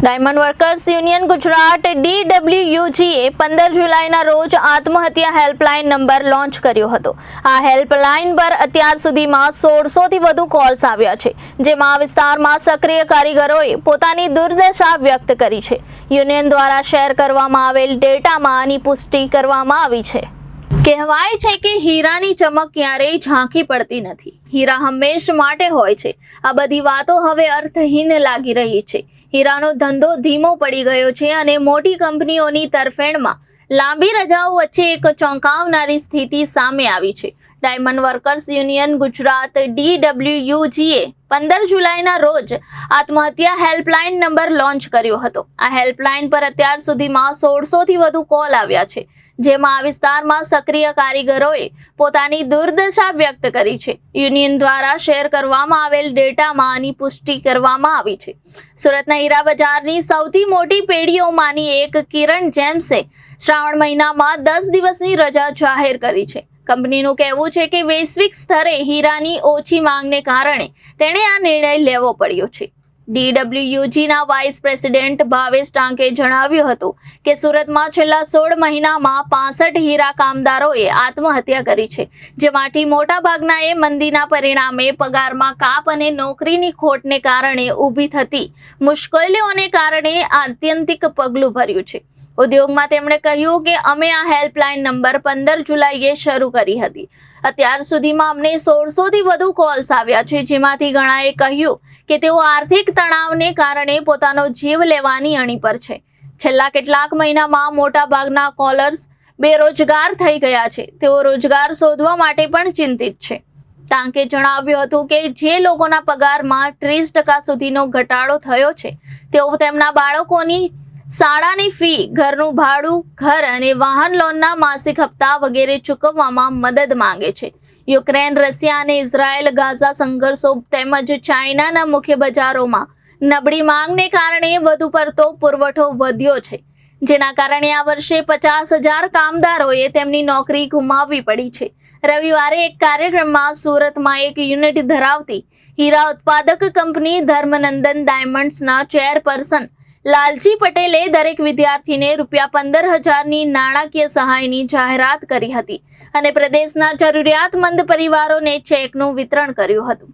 Diamond workers union Gujarat DWUGએ 15 જુલાઈના રોજ આત્મહત્યા હેલ્પલાઇન નંબર લોન્ચ કર્યો હતો। આ હેલ્પલાઇન પર અત્યાર સુધીમાં 1600થી વધુ કોલ્સ આવ્યા છે, જેમાં આ વિસ્તારમાં સક્રિય કારીગરોએ પોતાની દુર્દશા વ્યક્ત કરી છે। યુનિયન દ્વારા શેર કરવામાં આવેલ ડેટામાં આની પુષ્ટિ કરવામાં આવી છે। કહેવાય છે કે હીરાની ચમક ક્યારેય ઝાંખી પડતી નથી, હીરા હંમેશ માટે હોય છે। આ બધી વાતો હવે અર્થહીન લાગી રહી છે। હીરાનો ધંધો ધીમો પડી ગયો છે અને મોટી કંપનીઓની તરફેણમાં લાંબી રજાઓ વચ્ચે એક ચોંકાવનારી સ્થિતિ સામે આવી છે। ડાયમંડ વર્કર્સ યુનિયન ગુજરાત DWUGએ 15 જુલાઈના રોજ આત્મહત્યા હેલ્પલાઇન નંબર લોન્ચ કર્યો હતો। આ હેલ્પલાઇન પર અત્યાર સુધીમાં 1600થી વધુ કોલ આવ્યા છે, જેમાં આ વિસ્તારમાં સક્રિય કારીગરોએ પોતાની દુર્દશા વ્યક્ત કરી છે। યુનિયન દ્વારા શેર કરવામાં આવેલ ડેટામાં આની પુષ્ટિ કરવામાં આવી છે। સુરતના હીરા બજારની સૌથી મોટી પેઢીઓમાંની એક કિરણ જેમ્સે શ્રાવણ મહિનામાં 10 દિવસની રજા જાહેર કરી છે। કંપનીનું કહેવું છે કે વૈશ્વિક સ્તરે હીરાની ઓછી માંગને કારણે તેણે આ નિર્ણય લેવો પડ્યો છે। DWUGના વાઇસ પ્રેસિડેન્ટ ભાવેશ ટાંકે જણાવ્યું હતું કે સુરતમાં છેલ્લા 16 મહિનામાં 65 હીરા કામદારોએ આત્મહત્યા કરી છે, જેમાંથી મોટાભાગનાએ મંદીના પરિણામે પગારમાં કાપ અને નોકરીની ખોટને કારણે ઊભી થતી મુશ્કેલીઓને કારણે આત્યંતિક પગલું ભર્યું છે। ઉદ્યોગમાં તેમણે કહ્યું કે અમે આ હેલ્પલાઇન નંબર 15 જુલાઈએ શરૂ કરી હતી। અત્યાર સુધીમાં અમને 1600થી વધુ કોલ્સ આવ્યા છે, જેમાંથી ઘણાએ કહ્યું કે તેઓ આર્થિક તણાવને કારણે પોતાનો જીવ લેવાની અણી પર છે। છેલ્લા કેટલાક મહિનામાં મોટા ભાગના કોલર્સ બેરોજગાર થઈ ગયા છે, તેઓ રોજગાર શોધવા માટે પણ ચિંતિત છે। ટાંકે જણાવ્યું હતું કે જે લોકોના પગારમાં 30% સુધીનો ઘટાડો થયો છે, તેઓ તેમના બાળકોની શાળાની ફી, ઘરનું ભાડું, ઘર અને વાહન લોનના માસિક હપ્તા વગેરે ચૂકવવામાં મદદ માંગે છે। યુક્રેન, રશિયા અને ઇઝરાયલ ગાઝા સંઘર્ષો તેમજ ચાઇનાના મુખ્ય બજારોમાં નબળી માંગને કારણે વધુ પડતો પુરવઠો વધ્યો છે, જેના કારણે આ વર્ષે 50,000 કામદારોએ તેમની નોકરી ગુમાવવી પડી છે। રવિવારે એક કાર્યક્રમમાં સુરતમાં એક યુનિટ ધરાવતી હીરા ઉત્પાદક કંપની ધર્મનંદન ડાયમંડ્સના ચેરપર્સન લાલજી પટેલે દરેક વિદ્યાર્થીને ₹15,000ની નાણાકીય સહાયની જાહેરાત કરી હતી અને પ્રદેશના જરૂરિયાતમંદ પરિવારોને ચેકનું વિતરણ કર્યું હતું।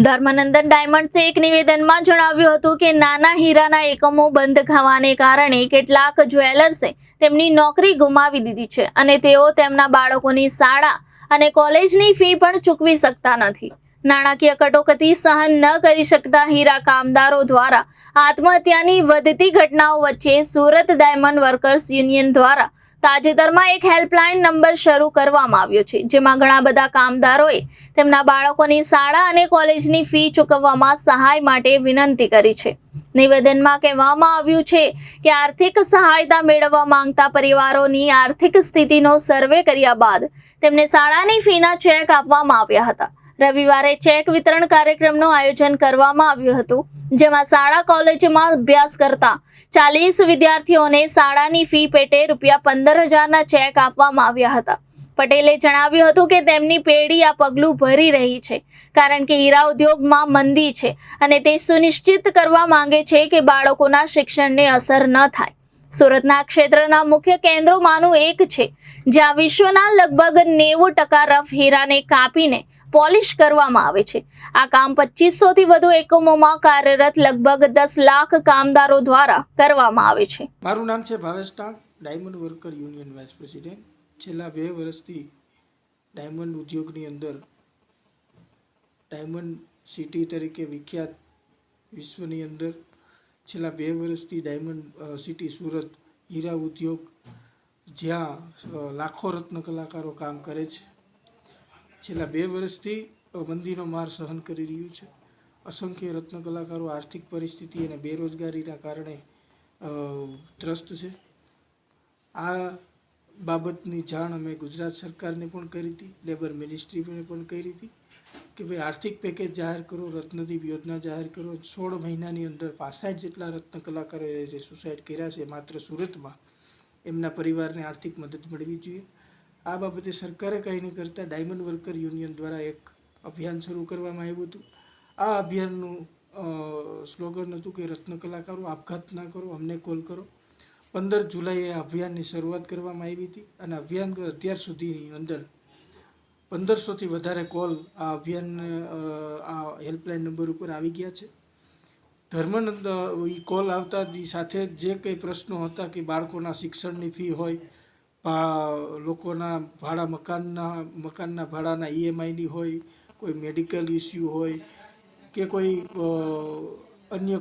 ધર્મનંદન ડાયમંડ્સે એક નિવેદનમાં જણાવ્યું હતું કે નાના હીરાના એકમો બંધ થવાને કારણે કેટલાક જ્વેલર્સે તેમની નોકરી ગુમાવી દીધી છે અને તેઓ તેમના બાળકોની શાળા અને કોલેજની ફી પણ ચૂકવી શકતા નથી। નાણાકીય કટોકટી સહન ન કરી શકતા હીરા કામદારો દ્વારા આત્મહત્યાની વધતી ઘટનાઓ વચ્ચે સુરત ડાયમંડ વર્કર્સ યુનિયન દ્વારા તાજેતરમાં એક હેલ્પલાઇન નંબર શરૂ કરવામાં આવ્યો છે, જેમાં ઘણા બધા કામદારોએ તેમના બાળકોની શાળા અને કોલેજની ફી ચૂકવવામાં સહાય માટે વિનંતી કરી છે। નિવેદનમાં કહેવામાં આવ્યું છે કે આર્થિક સહાયતા મેળવવા માંગતા પરિવારોની આર્થિક સ્થિતિનો સર્વે કર્યા બાદ તેમને શાળાની ફીના ચેક આપવામાં આવ્યા હતા। રવિવારે ચેક વિતરણ કાર્યક્રમનું આયોજન કરવામાં આવ્યું હતું, જેમાં શાળા કોલેજમાં અભ્યાસ કરતા 40 વિદ્યાર્થીઓને શાળાની ફી પેટે ₹15,000ના ચેક આપવામાં આવ્યા હતા। પટેલે જણાવ્યું હતું કે તેમની પેઢી આ પગલું ભરી રહી છે કારણ કે હીરા ઉદ્યોગમાં મંદી છે અને તે સુનિશ્ચિત કરવા માંગે છે કે બાળકોના શિક્ષણને અસર ન થાય। સુરતના ક્ષેત્રના મુખ્ય કેન્દ્રોમાંનું એક છે, જ્યાં વિશ્વના લગભગ 90% રફ હીરાને કાપીને પોલિશ કરવામાં આવે છે। આ કામ 2500થી વધુ એકમોમાં કાર્યરત લગભગ 10 લાખ કામદારો દ્વારા કરવામાં આવે છે। મારું નામ છે Bhavesh Tank, diamond worker union vice president. છેલ્લા 2 વર્ષથી ડાયમંડ ઉદ્યોગની અંદર ડાયમંડ સિટી તરીકે વિખ્યાત વિશ્વની અંદર છેલ્લા 2 વર્ષથી ડાયમંડ સિટી સુરત હીરા ઉદ્યોગ, જ્યાં લાખો રત્ન કલાકારો કામ કરે છે, છેલ્લા 2 વર્ષથી મંદીનો માર સહન કરી રહ્યું છે। અસંખ્ય રત્ન કલાકારો આર્થિક પરિસ્થિતિ અને બેરોજગારીના કારણે ત્રસ્ત છે। આ બાબતની જાણ અમે ગુજરાત સરકારને પણ કરી હતી, લેબર મિનિસ્ટ્રીને પણ કરી હતી કે ભાઈ આર્થિક પેકેજ જાહેર કરો, રત્નદીપ યોજના જાહેર કરો। 16 મહિનાની અંદર 65 જેટલા રત્ન કલાકારોએ જે સુસાઇડ કર્યા છે માત્ર સુરતમાં, એમના પરિવારને આર્થિક મદદ મળવી જોઈએ। આ બાબતે સરકારે કંઈ નહીં કરતાં ડાયમંડ વર્કર યુનિયન દ્વારા એક અભિયાન શરૂ કરવામાં આવ્યું હતું। આ અભિયાનનું સ્લોગન હતું કે રત્ન કલાકારો આપઘાત ના કરો, અમને કોલ કરો. 15 જુલાઈએ આ અભિયાનની શરૂઆત કરવામાં આવી હતી અને અભિયાન અત્યાર સુધીની અંદર 1500થી વધારે કોલ આ અભિયાન આ હેલ્પલાઇન નંબર ઉપર આવી ગયા છે. ધર્માનંદ એ કોલ આવતા સાથે જે કંઈ પ્રશ્નો હતા કે બાળકોના શિક્ષણની ફી હોય, લોકોના ભાડા મકાનના ભાડાના EMIની હોય, કોઈ મેડિકલ ઇસ્યુ હોય કે કોઈ અન્ય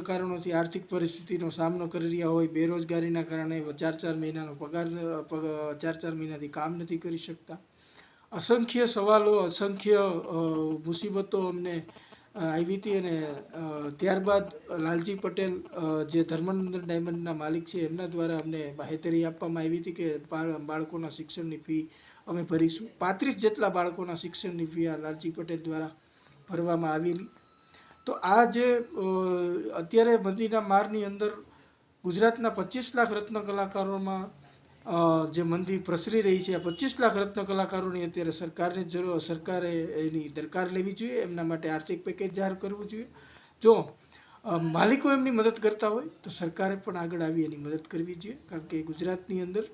કારણોથી આર્થિક પરિસ્થિતિનો સામનો કરી રહ્યા હોય, બેરોજગારીના કારણે 4 મહિનાનો પગાર 4 મહિનાથી કામ નથી કરી શકતા. અસંખ્ય સવાલો, અસંખ્ય મુસીબતો અમને આવી હતી અને ત્યારબાદ લાલજી પટેલ જે ધર્માનંદ ડાયમંડના માલિક છે એમના દ્વારા અમને બાહેધરી આપવામાં આવી હતી કે બાળકોના શિક્ષણની ફી અમે ભરીશું. 35 જેટલા બાળકોના શિક્ષણની ફી આ લાલજી પટેલ દ્વારા ભરવામાં આવેલી. તો આ જે અત્યારે મંદીના મારની અંદર ગુજરાતના 25 લાખ રત્ન કલાકારોમાં જે મંદી પ્રસરી રહી છે, આ 25 લાખ રત્ન કલાકારોની અત્યારે સરકારે એની દરકાર લેવી જોઈએ, એમના માટે આર્થિક પેકેજ જાહેર કરવું જોઈએ. જો માલિકો એમની મદદ કરતા હોય તો સરકારે પણ આગળ આવી એની મદદ કરવી જોઈએ, કારણ કે ગુજરાતની અંદર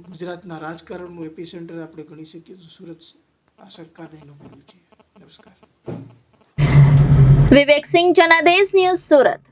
ગુજરાતના રાજકારણનું એપિસેન્ટર આપણે ગણી શકીએ તો સુરત છે. આ સરકારને એનું બોલવું જોઈએ. નમસ્કાર. વિવેક સિંહ, જનાદેશ ન્યૂઝ, સુરત.